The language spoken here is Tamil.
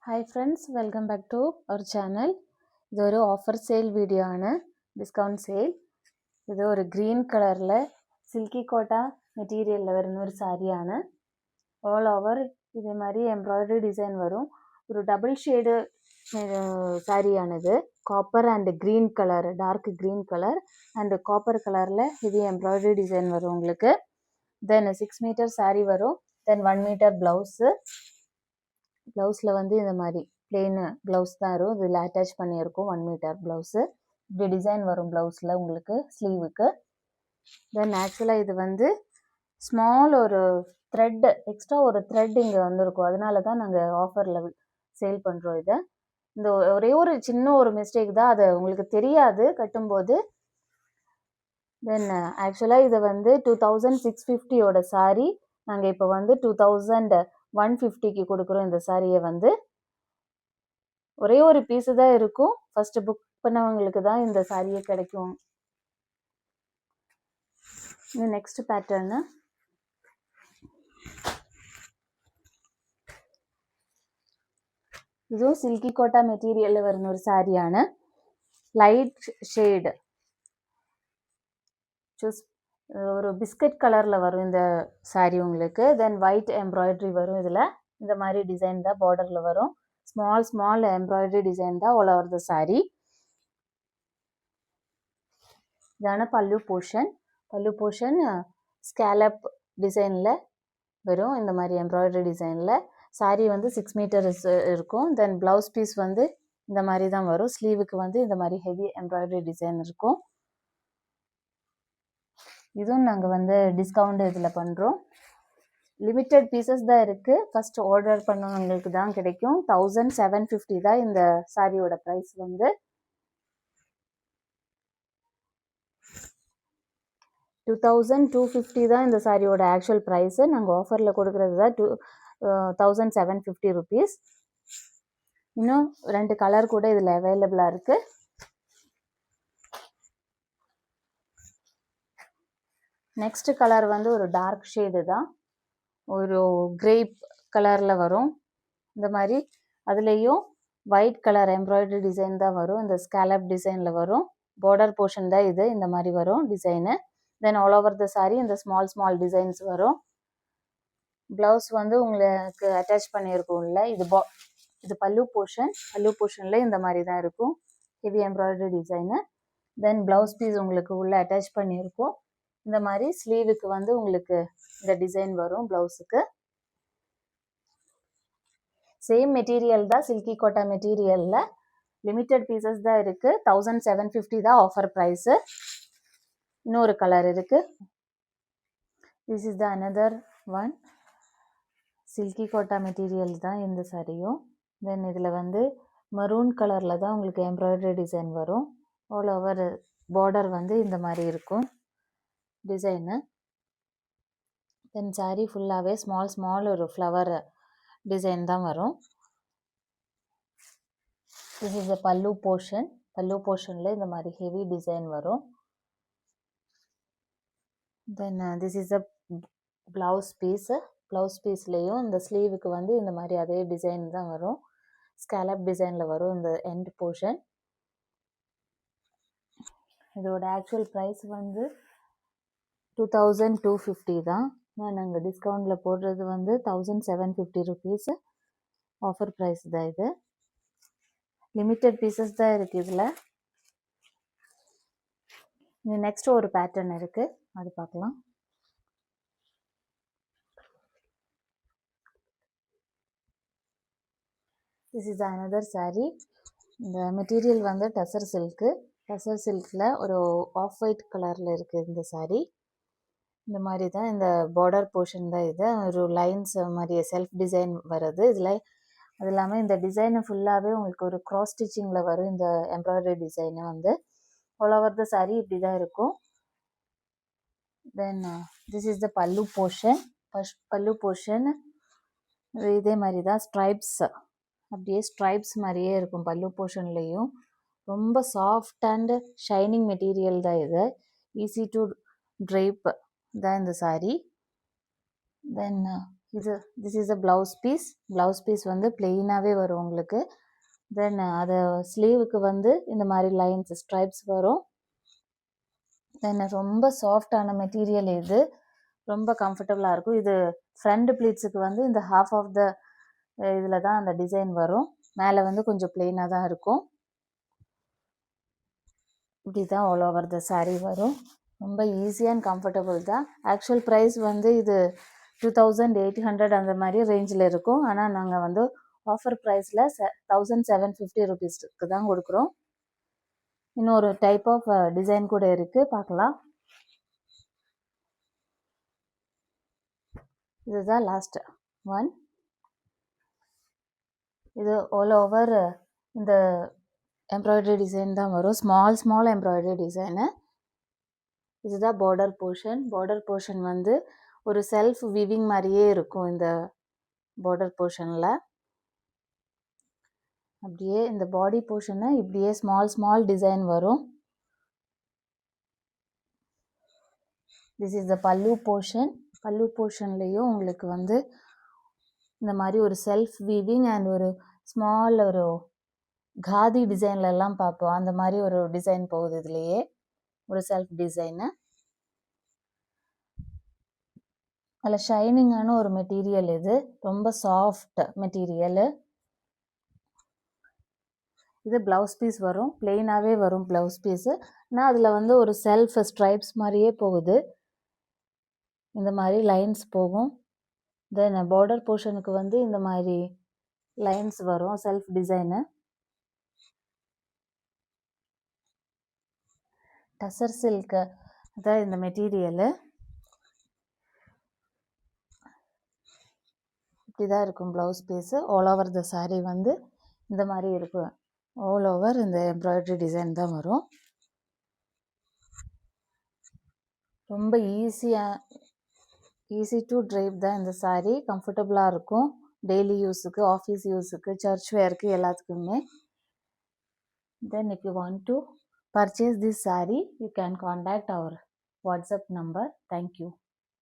Hi friends, welcome back to our channel. ഇതൊരു ഓഫർ സെയിൽ വീഡിയോ ആണ്, ഡിസ്കൗണ്ട് സെയിൽ. ഇത് ഒരു ഗ്രീൻ കളറിൽ സിൽക്കി കോട്ട മെറ്റീരിയലിൽ വരുന്ന ഒരു സാരിയാണ്. ഓൾ ഓവർ ഇതേമാതിരി എംബ്രോയ്ഡറി ഡിസൈൻ വരും. ഒരു ഡബിൾ ഷെയ്ഡ് സാരിയാണിത്. Copper and green colour, dark green colour and copper கலரில் இது எம்ப்ராய்டரி டிசைன் வரும் உங்களுக்கு. தென் 6 மீட்டர் சாரீ வரும். தென் 1 மீட்டர் ப்ளவுஸு. ப்ளவுஸில் வந்து இந்த மாதிரி பிளெயின் ப்ளவுஸ் தான் வரும். இதில் அட்டாச் பண்ணியிருக்கும் 1 மீட்டர் ப்ளவுஸு. இப்படி டிசைன் வரும் ப்ளவுஸில் உங்களுக்கு ஸ்லீவுக்கு. தென் ஆக்சுவலாக இது வந்து ஸ்மால் ஒரு த்ரெட், எக்ஸ்ட்ரா ஒரு த்ரெட் இங்கே வந்துருக்கும். அதனால தான் நாங்கள் ஆஃபரில் சேல் பண்ணுறோம் இதை. இந்த ஒரே ஒரு சின்ன ஒரு மிஸ்டேக் தான், அது உங்களுக்கு தெரியாது கட்டும்போது. தென் ஆக்சுவலாக இதை வந்து 2650 சாரி நாங்கள் இப்போ வந்து 2150க்கு கொடுக்குறோம். இந்த சாரியை வந்து ஒரே ஒரு பீஸு தான் இருக்கும். ஃபர்ஸ்ட் புக் பண்ணவங்களுக்கு தான் இந்த சாரியை கிடைக்கும். இது நெக்ஸ்ட் பேட்டர்னு. இதுவும் சில்கி கோட்டா மெட்டீரியலில் வருന്ന ஒரு சாரிയാണ്. லைட் ஷேடு ஒரு பிஸ்கட் கலரில் வரும் இந்த சாரி உங்களுக்கு. தென் ஒயிட் எம்ப்ராய்டரி வரும். இதில் இந்த மாதிரி டிசைன் தான் பார்டரில் வரும். ஸ்மால் எம்ப்ராய்டரி டிசைன் தான் ஆல் ஓவர் த சாரி. இதான பல்லு போர்ஷன் ஸ்கேலப் டிசைனில் வரும். இந்த மாதிரி எம்ப்ராய்டரி டிசைனில் சாரி வந்து 6 மீட்டர் இருக்கும். தென் ப்ளவுஸ் பீஸ் வந்து இந்த மாதிரி தான் வரும். ஸ்லீவுக்கு வந்து இந்த மாதிரி ஹெவி எம்ப்ராய்டரி டிசைன் இருக்கும். இதுவும் நாங்கள் வந்து டிஸ்கவுண்ட் இதில் பண்ணுறோம். லிமிட்டட் பீசஸ் தான் இருக்குது. ஃபஸ்ட் ஆர்டர் பண்ணவங்களுக்கு தான் கிடைக்கும். 1750 தான் இந்த சாரியோட ப்ரைஸ் வந்து. 2250 தான் இந்த சாரியோட ஆக்சுவல் ப்ரைஸு. நாங்கள் ஆஃபரில் கொடுக்குறது தான் 1750 ருபீஸ். இன்னும் 2 கலர் கூட இதில் அவைலபிளாக இருக்குது. நெக்ஸ்ட் கலர் வந்து ஒரு டார்க் ஷேடு தான், ஒரு கிரேப் கலரில் வரும். இந்த மாதிரி அதுலேயும் ஒயிட் கலர் எம்ப்ராய்டரி டிசைன் தான் வரும். இந்த ஸ்கேலப் டிசைனில் வரும். பார்டர் போர்ஷன் தான் இது. இந்த மாதிரி வரும் டிசைனு. தென் ஆல் ஓவர் த சாரி இந்த ஸ்மால் டிசைன்ஸ் வரும். ப்ளவுஸ் வந்து உங்களுக்கு அட்டாச் பண்ணியிருக்கும்ல, இது பல்லு போர்ஷனில் இந்த மாதிரி தான் இருக்கும். Heavy embroidery design. Then blouse piece உங்களுக்கு உள்ள அட்டாச் பண்ணியிருக்கும். இந்த மாதிரி ஸ்லீவுக்கு வந்து உங்களுக்கு இந்த டிசைன் வரும். ப்ளவுஸுக்கு சேம் மெட்டீரியல் தான், சில்கி கோட்டா மெட்டீரியலில் லிமிட்டட் பீசஸ் தான் இருக்குது. 1750 தான் ஆஃபர் ப்ரைஸு. இன்னொரு கலர் இருக்குது. This is the another one. Silky Kota material தான் இந்த சாரியும். தென் இதில் வந்து மரூன் கலரில் தான் உங்களுக்கு எம்ப்ராய்டரி டிசைன் வரும். ஆல் ஓவர் பார்டர் வந்து இந்த மாதிரி இருக்கும் டிசைனு. தென் சாரி ஃபுல்லாகவே ஸ்மால் ஒரு ஃப்ளவர் டிசைன் தான் வரும். திஸ் இஸ் த பல்லு போர்ஷனில் இந்த மாதிரி ஹெவி டிசைன் வரும். Then this is the blouse பீஸ்லேயும் இந்த ஸ்லீவுக்கு வந்து இந்த மாதிரி அதே டிசைன் தான் வரும். ஸ்கேலப் டிசைனில் வரும் இந்த எண்ட் போர்ஷன். இதோட ஆக்சுவல் ப்ரைஸ் வந்து 2250 தான். நாங்கள் டிஸ்கவுண்டில் போடுறது வந்து 1750 ருபீஸு ஆஃபர் ப்ரைஸ் தான் இது. லிமிட்டட் பீசஸ் தான் இருக்குது இதில். நெக்ஸ்ட் ஒரு பேட்டர்ன் இருக்குது, அது பார்க்கலாம். This is another sari. இந்த மெட்டீரியல் வந்து டசர் சில்கில் ஒரு ஆஃப் ஒயிட் கலரில் இருக்குது இந்த சாரீ. இந்த மாதிரி தான் இந்த பார்டர் போர்ஷன் தான் இது. ஒரு லைன்ஸ் மாதிரி செல்ஃப் டிசைன் வருது இதில். அது இல்லாமல் இந்த டிசைனை ஃபுல்லாகவே உங்களுக்கு ஒரு க்ராஸ் ஸ்டிச்சிங்கில் வரும். இந்த எம்ப்ராய்டரி டிசைனை வந்து ஆல் ஓவர் த சாரீ இப்படி தான் இருக்கும். தென் திஸ் இஸ் த பல்லு போர்ஷன். இதே மாதிரி தான் ஸ்ட்ரைப்ஸ், அப்படியே ஸ்ட்ரைப்ஸ் மாதிரியே இருக்கும் பல்லு போர்ஷன்லேயும். ரொம்ப சாஃப்ட் அண்ட் ஷைனிங் மெட்டீரியல் தான் இது. ஈஸி டு ட்ரைப் தான் இந்த sari. Then this is a blouse piece வந்து பிளெயினாகவே வரும் உங்களுக்கு. தென் அது ஸ்லீவுக்கு வந்து இந்த மாதிரி லைன்ஸ் ஸ்ட்ரைப்ஸ் வரும். தென் ரொம்ப சாஃப்டான மெட்டீரியல், இது ரொம்ப கம்ஃபர்டபுளாக இருக்கும். இது ஃப்ரண்ட் ப்ளீட்ஸுக்கு வந்து இந்த ஹாஃப் ஆஃப் த இதில் தான் அந்த டிசைன் வரும். மேலே வந்து கொஞ்சம் பிளெயினாக தான் இருக்கும். இப்படி தான் ஆல் ஓவர் த சாரீ வரும். ரொம்ப ஈஸி அண்ட் கம்ஃபர்டபுள் தான். ஆக்சுவல் ப்ரைஸ் வந்து இது 2800 அந்த மாதிரி ரேஞ்சில் இருக்கும். ஆனால் நாங்கள் வந்து ஆஃபர் ப்ரைஸில் 1750 ருபீஸ்க்கு தான் கொடுக்குறோம். இன்னொரு டைப் ஆஃப் டிசைன் கூட இருக்குது, பார்க்கலாம். இதுதான் லாஸ்ட் ஒன். இது ஆல் ஓவர் இந்த எம்ப்ராய்டரி டிசைன் தான் வரும். Small embroidery design. இதுதான் பார்டர் போர்ஷன் வந்து ஒரு செல்ஃப் வீவிங் மாதிரியே இருக்கும். இந்த பார்டர் போர்ஷனில் அப்படியே இந்த பாடி போர்ஷனை இப்படியே ஸ்மால் டிசைன் வரும். திஸ் இஸ் த பல்லு போர்ஷன்லேயும் உங்களுக்கு வந்து இந்த மாதிரி ஒரு செல்ஃப் வீவிங் அண்ட் ஒரு ஸ்மால் ஒரு காதி டிசைன்லலாம் பார்ப்போம், அந்த மாதிரி ஒரு டிசைன் போகுது. இதுலேயே ஒரு செல்ஃப் டிசைனு. அதில் ஷைனிங்கான ஒரு மெட்டீரியல், இது ரொம்ப சாஃப்ட் மெட்டீரியலு. இது ப்ளவுஸ் பீஸ் வரும், பிளெயினாகவே வரும் ப்ளவுஸ் பீஸு. ஆனால் அதில் வந்து ஒரு செல்ஃப் ஸ்ட்ரைப்ஸ் மாதிரியே போகுது, இந்த மாதிரி லைன்ஸ் போகும். தென் பார்டர் போர்ஷனுக்கு வந்து இந்த மாதிரி லைன்ஸ் வரும், செல்ஃப் டிசைனு. டசர் சில்க்கு அதான் இந்த மெட்டீரியலு. இப்படி தான் இருக்கும் blouse piece. All over the sari வந்து இந்த மாதிரி இருக்கும். ஆல் ஓவர் இந்த எம்ப்ராய்டரி டிசைன் தான் வரும். ரொம்ப ஈஸி டு ட்ரைப் தான் இந்த சாரீ. கம்ஃபர்டபுளாக இருக்கும் டெய்லி யூஸுக்கு, ஆஃபீஸ் யூஸுக்கு, சர்ச் வேருக்கு, எல்லாத்துக்குமே. Then if you want to purchase this saree, you can contact our WhatsApp number. Thank you.